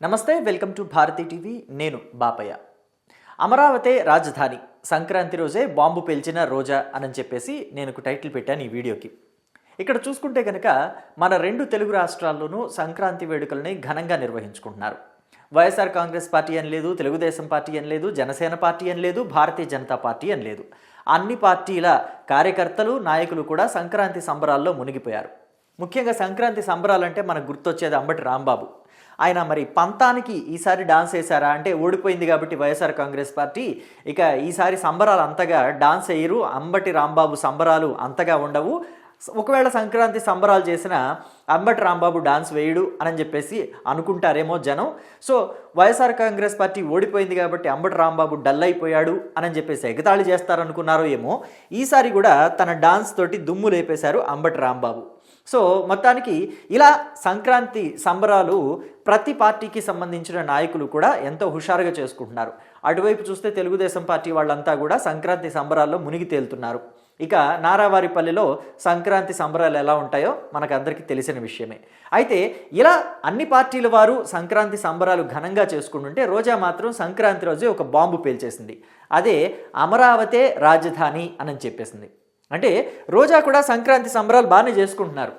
నమస్తే, welcome to Bharati TV. నేను బాపయ్య. అమరావతి రాజధాని సంక్రాంతి రోజే బాంబు పేల్చిన రోజా అని చెప్పేసి నేను ఒక టైటిల్ పెట్టాను ఈ వీడియోకి. ఇక్కడ చూసుకుంటే కనుక మన రెండు తెలుగు రాష్ట్రాల్లోనూ సంక్రాంతి వేడుకల్ని ఘనంగా నిర్వహించుకుంటున్నారు. వైఎస్ఆర్ కాంగ్రెస్ పార్టీ అని లేదు, తెలుగుదేశం పార్టీ అని లేదు, జనసేన పార్టీ అని లేదు, భారతీయ జనతా పార్టీ అని లేదు. అన్ని పార్టీల కార్యకర్తలు, నాయకులు కూడా సంక్రాంతి సంబరాల్లో మునిగిపోయారు. ముఖ్యంగా సంక్రాంతి సంబరాలంటే మనకు గుర్తొచ్చేది అంబటి రాంబాబు. ఆయన మరి పంతానికి ఈసారి డాన్స్ వేశారా అంటే ఓడిపోయింది కాబట్టి వైఎస్ఆర్ కాంగ్రెస్ పార్టీ ఇక ఈసారి సంబరాలు అంతగా డాన్స్ వేయరు, అంబటి రాంబాబు సంబరాలు అంతగా ఉండవు, ఒకవేళ సంక్రాంతి సంబరాలు చేసిన అంబటి రాంబాబు డాన్స్ వేయడు అని చెప్పేసి అనుకుంటారేమో జనం. సో వైఎస్ఆర్ కాంగ్రెస్ పార్టీ ఓడిపోయింది కాబట్టి అంబటి రాంబాబు డల్ అయిపోయాడు అని చెప్పేసి ఎగతాళి చేస్తారనుకున్నారో ఏమో, ఈసారి కూడా తన డాన్స్ తోటి దుమ్ము లేపేశారు అంబటి రాంబాబు. సో మొత్తానికి ఇలా సంక్రాంతి సంబరాలు ప్రతి పార్టీకి సంబంధించిన నాయకులు కూడా ఎంతో హుషారుగా చేసుకుంటున్నారు. అటువైపు చూస్తే తెలుగుదేశం పార్టీ వాళ్ళంతా కూడా సంక్రాంతి సంబరాల్లో మునిగి తేలుతున్నారు. ఇక నారావారిపల్లిలో సంక్రాంతి సంబరాలు ఎలా ఉంటాయో మనకందరికీ తెలిసిన విషయమే. అయితే ఇలా అన్ని పార్టీల వారు సంక్రాంతి సంబరాలు ఘనంగా చేసుకుంటుంటే రోజా మాత్రం సంక్రాంతి రోజే ఒక బాంబు పేల్చేసింది. అదే అమరావతే రాజధాని అని చెప్పేసింది. అంటే రోజా కూడా సంక్రాంతి సంబరాలు బాగానే చేసుకుంటున్నారు.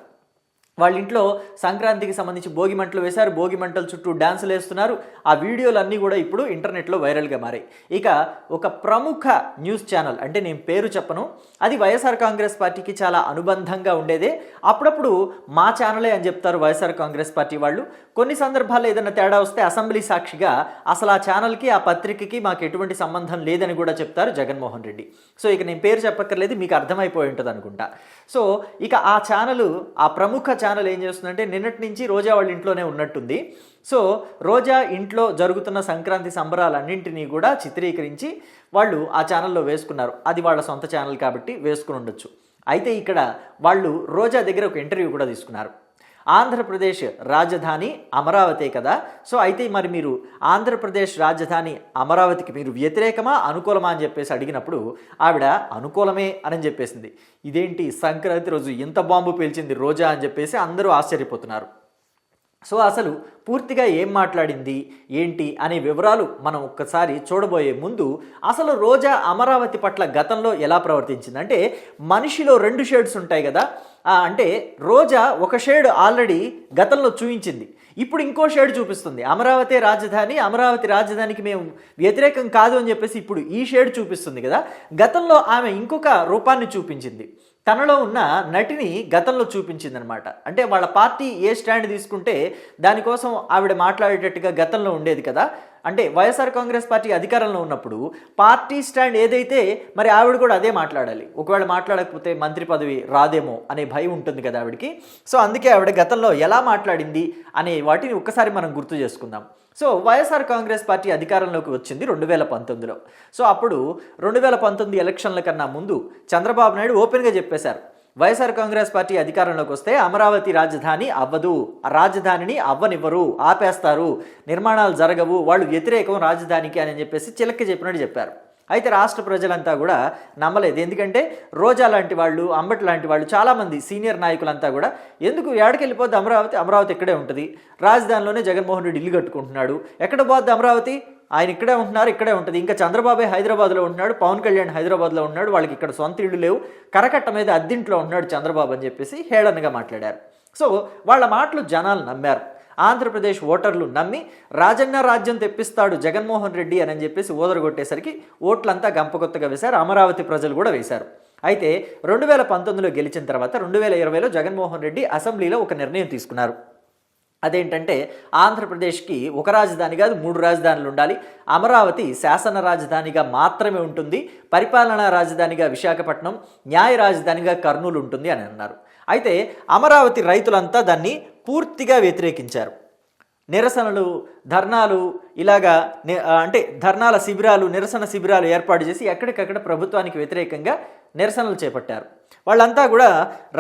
వాళ్ళ ఇంట్లో సంక్రాంతికి సంబంధించి భోగి మంటలు వేశారు, భోగి మంటల చుట్టూ డ్యాన్సులు వేస్తున్నారు. ఆ వీడియోలన్నీ కూడా ఇప్పుడు ఇంటర్నెట్లో వైరల్గా మారాయి. ఇక ఒక ప్రముఖ న్యూస్ ఛానల్, అంటే నేను పేరు చెప్పను, అది వైఎస్ఆర్ కాంగ్రెస్ పార్టీకి చాలా అనుబంధంగా ఉండేదే. అప్పుడప్పుడు మా ఛానలే అని చెప్తారు వైఎస్ఆర్ కాంగ్రెస్ పార్టీ వాళ్ళు. కొన్ని సందర్భాల్లో ఏదైనా తేడా వస్తే అసెంబ్లీ సాక్షిగా అసలు ఆ ఛానల్కి, ఆ పత్రికకి మాకు ఎటువంటి సంబంధం లేదని కూడా చెప్తారు జగన్మోహన్ రెడ్డి. సో ఇక నేను పేరు చెప్పక్కర్లేదు, మీకు అర్థమైపోయి ఉంటుంది అనుకుంటా. సో ఇక ఆ ఛానల్, ఆ ప్రముఖ ఛానల్ ఏం చేస్తుందంటే నిన్నటి నుంచి రోజా వాళ్ళ ఇంట్లోనే ఉన్నట్టుంది. సో రోజా ఇంట్లో జరుగుతున్న సంక్రాంతి సంబరాలన్నింటినీ కూడా చిత్రీకరించి వాళ్ళు ఆ ఛానల్లో వేసుకున్నారు. అది వాళ్ళ సొంత ఛానల్ కాబట్టి వేసుకుని ఉండొచ్చు. అయితే ఇక్కడ వాళ్ళు రోజా దగ్గర ఒక ఇంటర్వ్యూ కూడా తీసుకున్నారు. ఆంధ్రప్రదేశ్ రాజధాని అమరావతి కదా, సో అయితే మరి మీరు ఆంధ్రప్రదేశ్ రాజధాని అమరావతికి మీరు వ్యతిరేకమా అనుకూలమా అని చెప్పేసి అడిగినప్పుడు ఆవిడ అనుకూలమే అని చెప్పేసింది. ఇదేంటి సంక్రాంతి రోజు ఇంత బాంబు పేల్చింది రోజా అని చెప్పేసి అందరూ ఆశ్చర్యపోతున్నారు. సో అసలు పూర్తిగా ఏం మాట్లాడింది ఏంటి అనే వివరాలు మనం ఒక్కసారి చూడబోయే ముందు అసలు రోజా అమరావతి పట్ల గతంలో ఎలా ప్రవర్తించింది అంటే, మనిషిలో రెండు షేడ్స్ ఉంటాయి కదా, అంటే రోజా ఒక షేడ్ ఆల్రెడీ గతంలో చూపించింది, ఇప్పుడు ఇంకో షేడ్ చూపిస్తుంది. అమరావతి రాజధాని, అమరావతి రాజధానికి మేము వ్యతిరేకం కాదు అని చెప్పేసి ఇప్పుడు ఈ షేడ్ చూపిస్తుంది కదా. గతంలో ఆమె ఇంకొక రూపాన్ని చూపించింది, తనలో ఉన్న నటిని గతంలో చూపించిందనమాట. అంటే వాళ్ళ పార్టీ ఏ స్టాండ్ తీసుకుంటే దానికోసం ఆవిడ మాట్లాడేటట్టుగా గతంలో ఉండేది కదా. అంటే వైఎస్ఆర్ కాంగ్రెస్ పార్టీ అధికారంలో ఉన్నప్పుడు పార్టీ స్టాండ్ ఏదైతే మరి ఆవిడ కూడా అదే మాట్లాడాలి. ఒకవేళ మాట్లాడకపోతే మంత్రి పదవి రాదేమో అనే భయం ఉంటుంది కదా ఆవిడకి. సో అందుకే ఆవిడ గతంలో ఎలా మాట్లాడింది అనే వాటిని ఒక్కసారి మనం గుర్తు చేసుకుందాం. సో వైఎస్ఆర్ కాంగ్రెస్ పార్టీ అధికారంలోకి వచ్చింది 2019లో. సో అప్పుడు 2019 ఎలక్షన్ల కన్నా ముందు చంద్రబాబు నాయుడు ఓపెన్గా చెప్పేశారు, వైఎస్ఆర్ కాంగ్రెస్ పార్టీ అధికారంలోకి వస్తే అమరావతి రాజధాని అవ్వదు, రాజధానిని అవ్వనివ్వరు, ఆపేస్తారు, నిర్మాణాలు జరగవు, వాళ్ళు వ్యతిరేకం రాజధానికి అని చెప్పేసి చిలక్కి చెప్పినట్టు చెప్పారు. అయితే రాష్ట్ర ప్రజలంతా కూడా నమ్మలేదు. ఎందుకంటే రోజా లాంటి వాళ్ళు, అంబటి లాంటి వాళ్ళు, చాలామంది సీనియర్ నాయకులంతా కూడా ఎందుకు ఏడకెళ్ళిపోద్ది అమరావతి, అమరావతి ఇక్కడే ఉంటుంది, రాజధానిలోనే జగన్మోహన్ రెడ్డి ఇల్లు కట్టుకుంటున్నాడు, ఎక్కడ పోద్ది అమరావతి, ఆయన ఇక్కడే ఉంటున్నారు, ఇక్కడే ఉంటుంది, ఇంకా చంద్రబాబే హైదరాబాద్లో ఉంటున్నాడు, పవన్ కళ్యాణ్ హైదరాబాద్లో ఉన్నాడు, వాళ్ళకి ఇక్కడ సొంత ఇళ్ళు లేవు, కరకట్ట మీద అద్దింట్లో ఉంటున్నాడు చంద్రబాబు అని చెప్పేసి హేళనగా మాట్లాడారు. సో వాళ్ళ మాటలు జనాలు నమ్మారు. ఆంధ్రప్రదేశ్ ఓటర్లు నమ్మి రాజన్న రాజ్యం తెప్పిస్తాడు జగన్మోహన్ రెడ్డి అని చెప్పేసి ఓదరగొట్టేసరికి ఓట్లంతా గంపకొత్తగా వేశారు, అమరావతి ప్రజలు కూడా వేశారు. అయితే 2019లో గెలిచిన తర్వాత 2020లో జగన్మోహన్ రెడ్డి అసెంబ్లీలో ఒక నిర్ణయం తీసుకున్నారు. అదేంటంటే ఆంధ్రప్రదేశ్కి ఒక రాజధాని కాదు, 3 రాజధానులు ఉండాలి, అమరావతి శాసన రాజధానిగా మాత్రమే ఉంటుంది, పరిపాలనా రాజధానిగా విశాఖపట్నం, న్యాయ రాజధానిగా కర్నూలు ఉంటుంది అని అన్నారు. అయితే అమరావతి రైతులంతా దాన్ని పూర్తిగా వ్యతిరేకించారు. నిరసనలు, ధర్నాలు, ఇలాగా అంటే ధర్నాల శిబిరాలు, నిరసన శిబిరాలు ఏర్పాటు చేసి ఎక్కడికక్కడ ప్రభుత్వానికి వ్యతిరేకంగా నిరసనలు చేపట్టారు. వాళ్ళంతా కూడా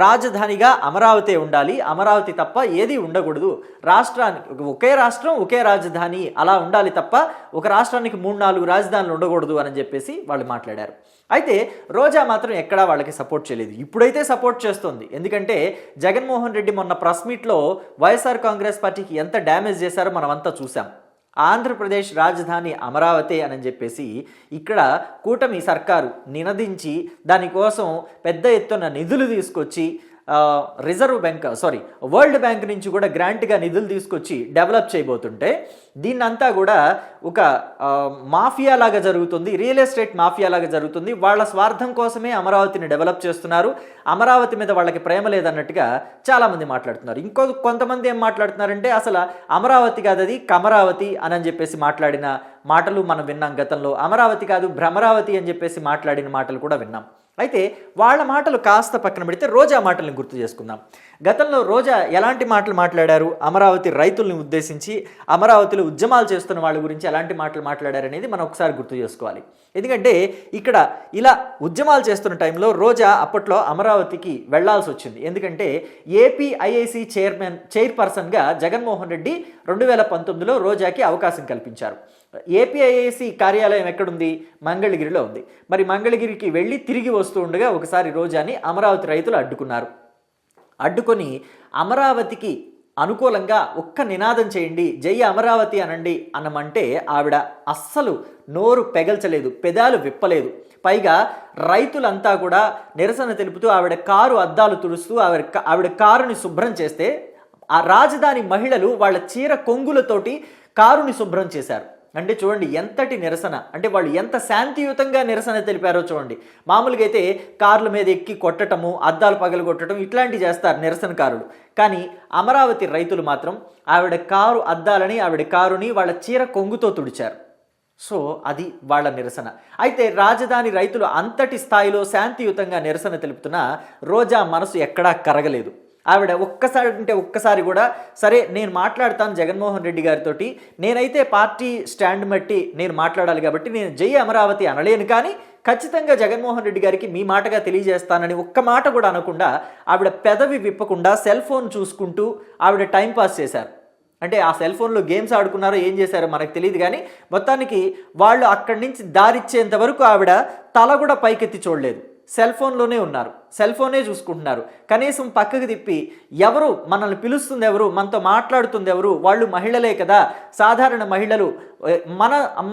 రాజధానిగా అమరావతి ఉండాలి, అమరావతి తప్ప ఏది ఉండకూడదు, రాష్ట్రానికి ఒకే రాష్ట్రం ఒకే రాజధాని అలా ఉండాలి తప్ప ఒక రాష్ట్రానికి 3-4 రాజధానులు ఉండకూడదు అని చెప్పేసి వాళ్ళు మాట్లాడారు. అయితే రోజా మాత్రం ఎక్కడా వాళ్ళకి సపోర్ట్ చేయలేదు. ఇప్పుడైతే సపోర్ట్ చేస్తుంది. ఎందుకంటే జగన్మోహన్ రెడ్డి మొన్న ప్రెస్ మీట్లో వైఎస్ఆర్ కాంగ్రెస్ పార్టీకి ఎంత డ్యామేజ్ చేశారో మనమంతా చూసాం. చూసాం. ఆంధ్రప్రదేశ్ రాజధాని అమరావతి అని చెప్పేసి ఇక్కడ కూటమి సర్కారు నినదించి దానికోసం పెద్ద ఎత్తున నిధులు తీసుకొచ్చి వరల్డ్ బ్యాంక్ నుంచి కూడా గ్రాంట్గా నిధులు తీసుకొచ్చి డెవలప్ చేయబోతుంటే దీన్నంతా కూడా ఒక మాఫియా లాగా జరుగుతుంది, రియల్ ఎస్టేట్ మాఫియా లాగా జరుగుతుంది. వాళ్ళ స్వార్థం కోసమే అమరావతిని డెవలప్ చేస్తున్నారు, అమరావతి మీద వాళ్ళకి ప్రేమ లేదన్నట్టుగా చాలామంది మాట్లాడుతున్నారు. కొంతమంది ఏం మాట్లాడుతున్నారంటే అసలు అమరావతి కాదు అది కమరావతి అని చెప్పేసి మాట్లాడిన మాటలు మనం విన్నాం గతంలో. అమరావతి కాదు భ్రమరావతి అని చెప్పేసి మాట్లాడిన మాటలు కూడా విన్నాం. అయితే వాళ్ళ మాటలు కాస్త పక్కన పెడితే రోజా మాటలను గుర్తు చేసుకుందాం. గతంలో రోజా ఎలాంటి మాటలు మాట్లాడారు, అమరావతి రైతుల్ని ఉద్దేశించి అమరావతిలో ఉద్యమాలు చేస్తున్న వాళ్ళ గురించి ఎలాంటి మాటలు మాట్లాడారు అనేది మనం ఒకసారి గుర్తు చేసుకోవాలి. ఎందుకంటే ఇక్కడ ఇలా ఉద్యమాలు చేస్తున్న టైంలో రోజా అప్పట్లో అమరావతికి వెళ్లాల్సి వచ్చింది. ఎందుకంటే ఏపీఐఐసి చైర్పర్సన్గా జగన్మోహన్ రెడ్డి 2019లో రోజాకి అవకాశం కల్పించారు. ఏపీఐఐసి కార్యాలయం ఎక్కడుంది? మంగళగిరిలో ఉంది. మరి మంగళగిరికి వెళ్ళి తిరిగి వస్తూ ఉండగా ఒకసారి రోజాని అమరావతి రైతులు అడ్డుకొని అమరావతికి అనుకూలంగా ఒక్క నినాదం చేయండి, జై అమరావతి అనండి అన్నమంటే ఆవిడ అస్సలు నోరు పెగల్చలేదు, పెదాలు విప్పలేదు. పైగా రైతులంతా కూడా నిరసన తెలుపుతూ ఆవిడ కారు అద్దాలు తుడుస్తూ ఆవిడ కారుని శుభ్రం చేస్తే ఆ రాజధాని మహిళలు వాళ్ళ చీర కొంగులతోటి కారుని శుభ్రం చేశారు. అంటే చూడండి ఎంతటి నిరసన, అంటే వాళ్ళు ఎంత శాంతియుతంగా నిరసన తెలిపారో చూడండి. మామూలుగా అయితే కార్ల మీద ఎక్కి కొట్టటము, అద్దాలు పగలు కొట్టడం ఇట్లాంటివి చేస్తారు నిరసనకారులు. కానీ అమరావతి రైతులు మాత్రం ఆవిడ కారు అద్దాలని, ఆవిడ కారుని వాళ్ళ చీర కొంగుతో తుడిచారు. సో అది వాళ్ళ నిరసన. అయితే రాజధాని రైతులు అంతటి స్థాయిలో శాంతియుతంగా నిరసన తెలుపుతున్న రోజా మనసు ఎక్కడా కరగలేదు. ఆవిడ ఒక్కసారి కూడా సరే నేను మాట్లాడతాను జగన్మోహన్ రెడ్డి గారితో, నేనైతే పార్టీ స్టాండ్ బట్టి నేను మాట్లాడాలి కాబట్టి నేను జై అమరావతి అనలేను, కానీ ఖచ్చితంగా జగన్మోహన్ రెడ్డి గారికి మీ మాటగా తెలియజేస్తానని ఒక్క మాట కూడా అనకుండా ఆవిడ పెదవి విప్పకుండా సెల్ ఫోన్ చూసుకుంటూ ఆవిడ టైంపాస్ చేశారు. అంటే ఆ సెల్ ఫోన్లో గేమ్స్ ఆడుకున్నారో ఏం చేశారో మనకు తెలియదు, కానీ మొత్తానికి వాళ్ళు అక్కడి నుంచి దారిచ్చేంత వరకు ఆవిడ తల కూడా పైకెత్తి చూడలేదు. సెల్ ఫోన్లోనే ఉన్నారు, సెల్ ఫోనే చూసుకుంటున్నారు. కనీసం పక్కకు తిప్పి ఎవరు మనల్ని పిలుస్తుంది, ఎవరు మనతో మాట్లాడుతుంది, ఎవరు వాళ్ళు మహిళలే కదా, సాధారణ మహిళలు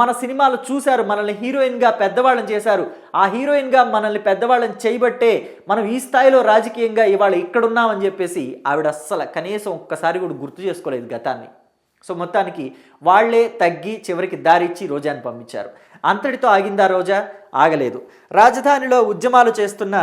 మన సినిమాలు చూశారు, మనల్ని హీరోయిన్గా పెద్దవాళ్ళని చేశారు, ఆ హీరోయిన్గా మనల్ని పెద్దవాళ్ళని చేయబట్టే మనం ఈ స్థాయిలో రాజకీయంగా ఇవాళ ఇక్కడున్నామని చెప్పేసి ఆవిడ అస్సలు కనీసం ఒక్కసారి కూడా గుర్తు చేసుకోలేదు గతాన్ని. సో మొత్తానికి వాళ్లే తగ్గి చివరికి దారిచ్చి రోజాని పంపించారు. అంతటితో ఆగిందా రోజా? ఆగలేదు. రాజధానిలో ఉద్యమాలు చేస్తున్న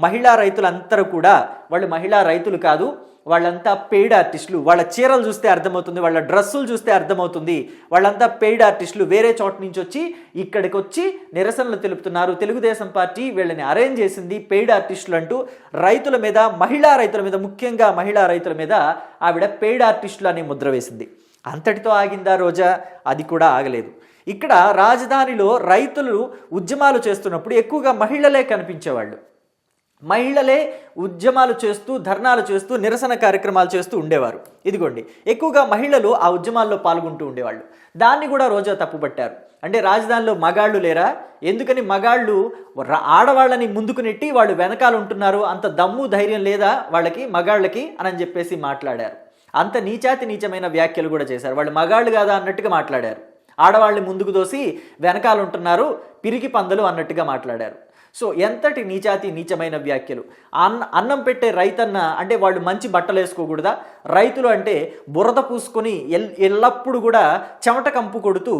మహిళా రైతులందరూ కూడా వాళ్ళు మహిళా రైతులు కాదు, వాళ్ళంతా పెయిడ్ ఆర్టిస్టులు. వాళ్ళ చీరలు చూస్తే అర్థమవుతుంది, వాళ్ళ డ్రెస్సులు చూస్తే అర్థమవుతుంది, వాళ్ళంతా పెయిడ్ ఆర్టిస్టులు. వేరే చోట నుంచి వచ్చి ఇక్కడికి వచ్చి నిరసనలు తెలుపుతున్నారు. తెలుగుదేశం పార్టీ వీళ్ళని అరేంజ్ చేసింది పెయిడ్ ఆర్టిస్టులు అంటూ రైతుల మీద, మహిళా రైతుల మీద, ముఖ్యంగా మహిళా రైతుల మీద ఆవిడ పెయిడ్ ఆర్టిస్టులు అని ముద్ర వేసింది. అంతటితో ఆగిందా రోజా? అది కూడా ఆగలేదు. ఇక్కడ రాజధానిలో రైతులు ఉద్యమాలు చేస్తున్నప్పుడు ఎక్కువగా మహిళలే కనిపించేవాళ్ళు. మహిళలే ఉద్యమాలు చేస్తూ, ధర్నాలు చేస్తూ, నిరసన కార్యక్రమాలు చేస్తూ ఉండేవారు. ఇదిగోండి ఎక్కువగా మహిళలు ఆ ఉద్యమాల్లో పాల్గొంటూ ఉండేవాళ్ళు. దాన్ని కూడా రోజా తప్పుపట్టారు. అంటే రాజధానిలో మగాళ్ళు లేరా? ఎందుకని మగాళ్ళు ఆడవాళ్ళని ముందుకు నెట్టి వాళ్ళు వెనకాల ఉంటున్నారు, అంత దమ్ము ధైర్యం లేదా వాళ్ళకి మగాళ్ళకి అని చెప్పేసి మాట్లాడారు. అంత నీచమైన వ్యాఖ్యలు కూడా చేశారు. వాళ్ళు మగాళ్ళు కాదా అన్నట్టుగా మాట్లాడారు. ఆడవాళ్ళని ముందుకు దోసి వెనకాల ఉంటున్నారు, పిరికి పందలు అన్నట్టుగా మాట్లాడారు. సో ఎంతటి నీచమైన వ్యాఖ్యలు. అన్నం పెట్టే రైతన్న అంటే వాళ్ళు మంచి బట్టలు వేసుకోకూడదా? రైతులు అంటే బురద పూసుకొని ఎల్లప్పుడూ కూడా చెమట కంపు కొడుతూ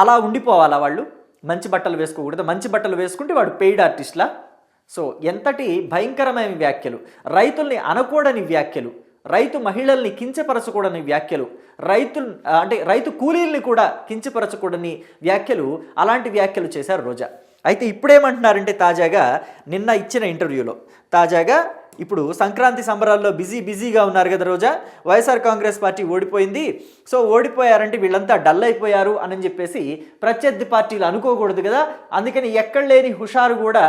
అలా ఉండిపోవాలా? వాళ్ళు మంచి బట్టలు వేసుకోకూడదా? మంచి బట్టలు వేసుకుంటే వాడు పెయిడ్ ఆర్టిస్ట్లా? సో ఎంతటి భయంకరమైన వ్యాఖ్యలు, రైతుల్ని అనకూడని వ్యాఖ్యలు, రైతు మహిళల్ని కించపరచకూడని వ్యాఖ్యలు, రైతు కూలీల్ని కూడా కించపరచకూడని వ్యాఖ్యలు, అలాంటి వ్యాఖ్యలు చేశారు రోజా. అయితే ఇప్పుడేమంటున్నారంటే తాజాగా నిన్న ఇచ్చిన ఇంటర్వ్యూలో ఇప్పుడు సంక్రాంతి సంబరాల్లో బిజీగా ఉన్నారు కదా రోజా. వైఎస్ఆర్ కాంగ్రెస్ పార్టీ ఓడిపోయింది, సో ఓడిపోయారంటే వీళ్ళంతా డల్ అయిపోయారు అని చెప్పేసి ప్రత్యర్థి పార్టీలు అనుకోకూడదు కదా, అందుకని ఎక్కడ లేని హుషారు కూడా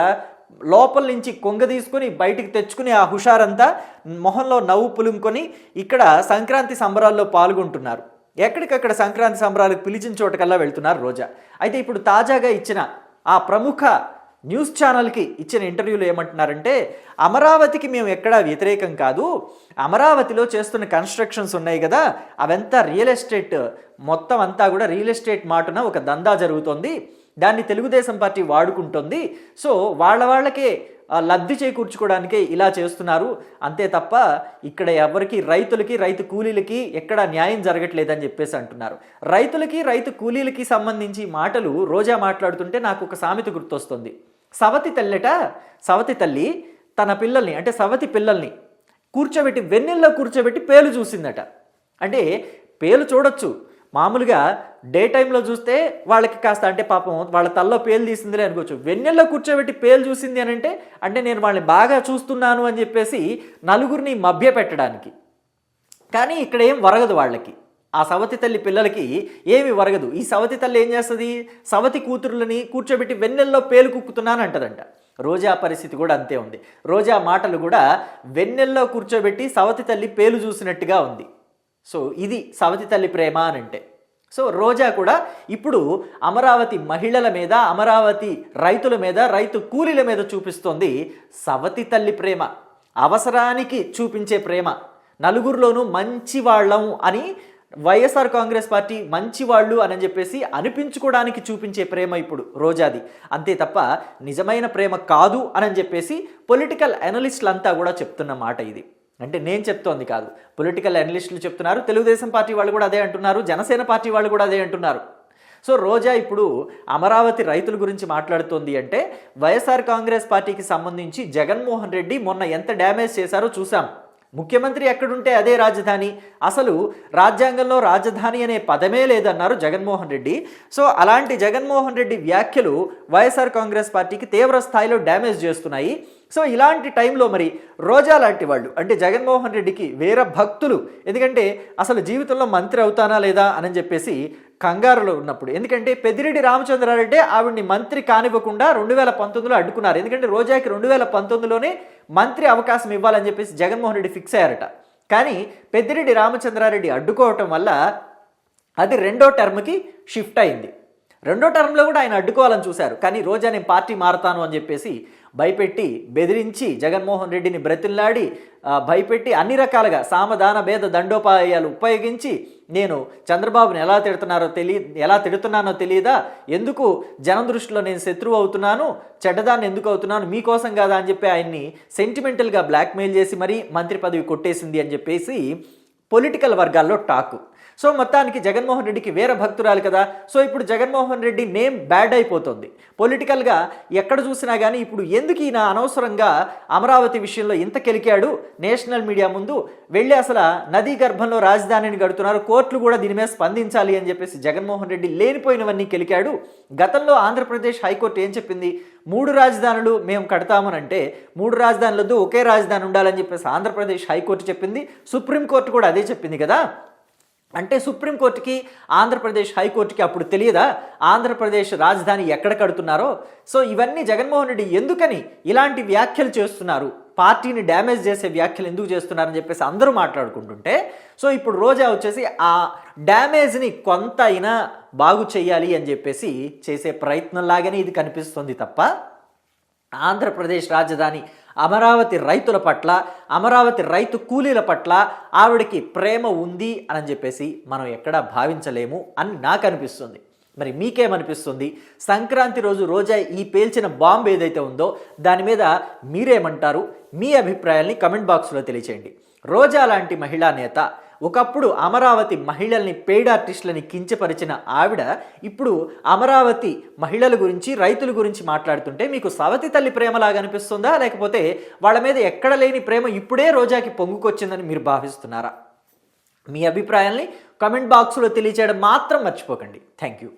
లోపల నుంచి కొంగ తీసుకుని బయటికి తెచ్చుకుని ఆ హుషారంతా మొహంలో నవ్వు పులుముకొని ఇక్కడ సంక్రాంతి సంబరాల్లో పాల్గొంటున్నారు. ఎక్కడికక్కడ సంక్రాంతి సంబరాలకు పిలిచిన చోటకల్లా వెళ్తున్నారు రోజా. అయితే ఇప్పుడు తాజాగా ఇచ్చిన ఆ ప్రముఖ న్యూస్ ఛానల్కి ఇచ్చిన ఇంటర్వ్యూలో ఏమంటున్నారంటే, అమరావతికి మేము ఎక్కడా వ్యతిరేకం కాదు, అమరావతిలో చేస్తున్న కన్స్ట్రక్షన్స్ ఉన్నాయి కదా, అవంతా రియల్ ఎస్టేట్, మొత్తం అంతా కూడా రియల్ ఎస్టేట్ మాటున ఒక దందా జరుగుతోంది, దాన్ని తెలుగుదేశం పార్టీ వాడుకుంటుంది, సో వాళ్ళకే లబ్ధి చేకూర్చుకోవడానికే ఇలా చేస్తున్నారు, అంతే తప్ప ఇక్కడ ఎవరికి రైతులకి రైతు కూలీలకి ఎక్కడ న్యాయం జరగట్లేదని చెప్పేసి అంటున్నారు. రైతులకి రైతు కూలీలకి సంబంధించి మాటలు రోజా మాట్లాడుతుంటే నాకు ఒక సామెత గుర్తొస్తుంది. సవతి తల్లి తన పిల్లల్ని, అంటే సవతి పిల్లల్ని కూర్చోబెట్టి వెన్నెల్లో కూర్చోబెట్టి పేలు చూసిందట. అంటే పేలు చూడొచ్చు, మామూలుగా డే టైంలో చూస్తే వాళ్ళకి కాస్త అంటే పాపం వాళ్ళ తల్లో పేలు తీసిందిలే అనుకోవచ్చు. వెన్నెల్లో కూర్చోబెట్టి పేలు చూసింది అని అంటే నేను వాళ్ళని బాగా చూస్తున్నాను అని చెప్పేసి నలుగురిని మభ్య పెట్టడానికి. కానీ ఇక్కడ ఏం వరగదు వాళ్ళకి, ఆ సవతి తల్లి పిల్లలకి ఏమి వరగదు. ఈ సవతి తల్లి ఏం చేస్తుంది, సవతి కూతురులని కూర్చోబెట్టి వెన్నెల్లో పేలు కుక్కుతున్నాను అంటదంట. రోజా పరిస్థితి కూడా అంతే ఉంది. రోజా మాటలు కూడా వెన్నెల్లో కూర్చోబెట్టి సవతి తల్లి పేలు చూసినట్టుగా ఉంది. సో ఇది సవతి తల్లి ప్రేమ అని అంటే. సో రోజా కూడా ఇప్పుడు అమరావతి మహిళల మీద, అమరావతి రైతుల మీద, రైతు కూలీల మీద చూపిస్తోంది సవతి తల్లి ప్రేమ, అవసరానికి చూపించే ప్రేమ. నలుగురిలోనూ మంచివాళ్ళం అని వైఎస్ఆర్ కాంగ్రెస్ పార్టీ మంచివాళ్ళు అని చెప్పేసి అనిపించుకోవడానికి చూపించే ప్రేమ ఇప్పుడు రోజాది, అంతే తప్ప నిజమైన ప్రేమ కాదు అని చెప్పేసి పొలిటికల్ అనలిస్టులంతా కూడా చెప్తున్న మాట ఇది. అంటే నేను చెప్తోంది కాదు, పొలిటికల్ అనలిస్టులు చెప్తున్నారు, తెలుగుదేశం పార్టీ వాళ్ళు కూడా అదే అంటున్నారు, జనసేన పార్టీ వాళ్ళు కూడా అదే అంటున్నారు. సో రోజా ఇప్పుడు అమరావతి రైతుల గురించి మాట్లాడుతోంది అంటే, వైఎస్ఆర్ కాంగ్రెస్ పార్టీకి సంబంధించి జగన్మోహన్ రెడ్డి మొన్న ఎంత డ్యామేజ్ చేశారో చూసాం. ముఖ్యమంత్రి ఎక్కడుంటే అదే రాజధాని, అసలు రాజ్యాంగంలో రాజధాని అనే పదమే లేదన్నారు జగన్మోహన్ రెడ్డి. సో అలాంటి జగన్మోహన్ రెడ్డి వ్యాఖ్యలు వైఎస్ఆర్ కాంగ్రెస్ పార్టీకి తీవ్ర స్థాయిలో డ్యామేజ్ చేస్తున్నాయి. సో ఇలాంటి టైంలో మరి రోజా లాంటి వాళ్ళు, అంటే జగన్మోహన్ రెడ్డికి వీర భక్తులు, ఎందుకంటే అసలు జీవితంలో మంత్రి అవుతానా లేదా అని చెప్పేసి కంగారులో ఉన్నప్పుడు, ఎందుకంటే పెద్దిరెడ్డి రామచంద్రారెడ్డి ఆవిడ్ని మంత్రి కానివ్వకుండా 2019లో అడ్డుకున్నారు. ఎందుకంటే రోజాకి 2019లోనే మంత్రి అవకాశం ఇవ్వాలని చెప్పేసి జగన్మోహన్ రెడ్డి ఫిక్స్ అయ్యారట. కానీ పెద్దిరెడ్డి రామచంద్రారెడ్డి అడ్డుకోవటం వల్ల అది 2వ టర్మ్కి షిఫ్ట్ అయింది. 2వ టర్మ్లో కూడా ఆయన అడ్డుకోవాలని చూశారు. కానీ రోజా నేను పార్టీ మారతాను అని చెప్పేసి భయపెట్టి, బెదిరించి, జగన్మోహన్ రెడ్డిని బ్రతిల్లాడి, భయపెట్టి అన్ని రకాలుగా సామధాన భేద దండోపాయాలు ఉపయోగించి, నేను చంద్రబాబుని ఎలా తిడుతున్నానో తెలియదా, ఎందుకు జనం దృష్టిలో నేను శత్రువు అవుతున్నాను, చెడ్డదాన్ని ఎందుకు అవుతున్నాను, మీకోసం కాదా అని చెప్పి ఆయన్ని సెంటిమెంటల్గా బ్లాక్మెయిల్ చేసి మరీ మంత్రి పదవి కొట్టేసింది అని చెప్పేసి పొలిటికల్ వర్గాల్లో టాకు. సో మొత్తానికి జగన్మోహన్ రెడ్డికి వేరే భక్తురాలు కదా. సో ఇప్పుడు జగన్మోహన్ రెడ్డి నేమ్ బ్యాడ్ అయిపోతుంది పొలిటికల్గా. ఎక్కడ చూసినా కానీ ఇప్పుడు ఎందుకు ఈయన అనవసరంగా అమరావతి విషయంలో ఇంత కెలికాడు, నేషనల్ మీడియా ముందు వెళ్ళి అసలు నదీ గర్భంలో రాజధానిని కడుతున్నారు, కోర్టులు కూడా దీని మీద స్పందించాలి అని చెప్పేసి జగన్మోహన్ రెడ్డి లేనిపోయినవన్నీ కెలికాడు. గతంలో ఆంధ్రప్రదేశ్ హైకోర్టు ఏం చెప్పింది, 3 రాజధానులు మేము కడతామనంటే 3 రాజధానులతో ఒకే రాజధాని ఉండాలని చెప్పేసి ఆంధ్రప్రదేశ్ హైకోర్టు చెప్పింది. సుప్రీంకోర్టు కూడా అదే చెప్పింది కదా. అంటే సుప్రీంకోర్టుకి ఆంధ్రప్రదేశ్ హైకోర్టుకి అప్పుడు తెలియదా ఆంధ్రప్రదేశ్ రాజధాని ఎక్కడ కడుతున్నారో? సో ఇవన్నీ జగన్మోహన్ రెడ్డి ఎందుకని ఇలాంటి వ్యాఖ్యలు చేస్తున్నారు, పార్టీని డ్యామేజ్ చేసే వ్యాఖ్యలు ఎందుకు చేస్తున్నారని చెప్పేసి అందరూ మాట్లాడుకుంటుంటే, సో ఇప్పుడు రోజా వచ్చేసి ఆ డ్యామేజ్ని కొంత అయినా బాగు చేయాలి అని చెప్పేసి చేసే ప్రయత్నంలాగానే ఇది కనిపిస్తుంది తప్ప ఆంధ్రప్రదేశ్ రాజధాని అమరావతి రైతుల పట్ల, అమరావతి రైతు కూలీల పట్ల ఆవిడకి ప్రేమ ఉంది అని చెప్పేసి మనం ఎక్కడా భావించలేము అని నాకు అనిపిస్తుంది. మరి మీకేమనిపిస్తుంది? సంక్రాంతి రోజు రోజా ఈ పేల్చిన బాంబు ఏదైతే ఉందో దాని మీద మీరేమంటారు? మీ అభిప్రాయాల్ని కమెంట్ బాక్స్లో తెలియచేయండి. రోజా లాంటి మహిళా నేత ఒకప్పుడు అమరావతి మహిళల్ని, పెయిడ్ ఆర్టిస్టులని కించపరిచిన ఆవిడ ఇప్పుడు అమరావతి మహిళల గురించి, రైతుల గురించి మాట్లాడుతుంటే మీకు సవతి తల్లి ప్రేమలాగా అనిపిస్తుందా, లేకపోతే వాళ్ళ మీద ఎక్కడ లేని ప్రేమ ఇప్పుడే రోజాకి పొంగుకొచ్చిందని మీరు భావిస్తున్నారా? మీ అభిప్రాయాల్ని కమెంట్ బాక్స్లో తెలియచేయడం మాత్రం మర్చిపోకండి. Thank you.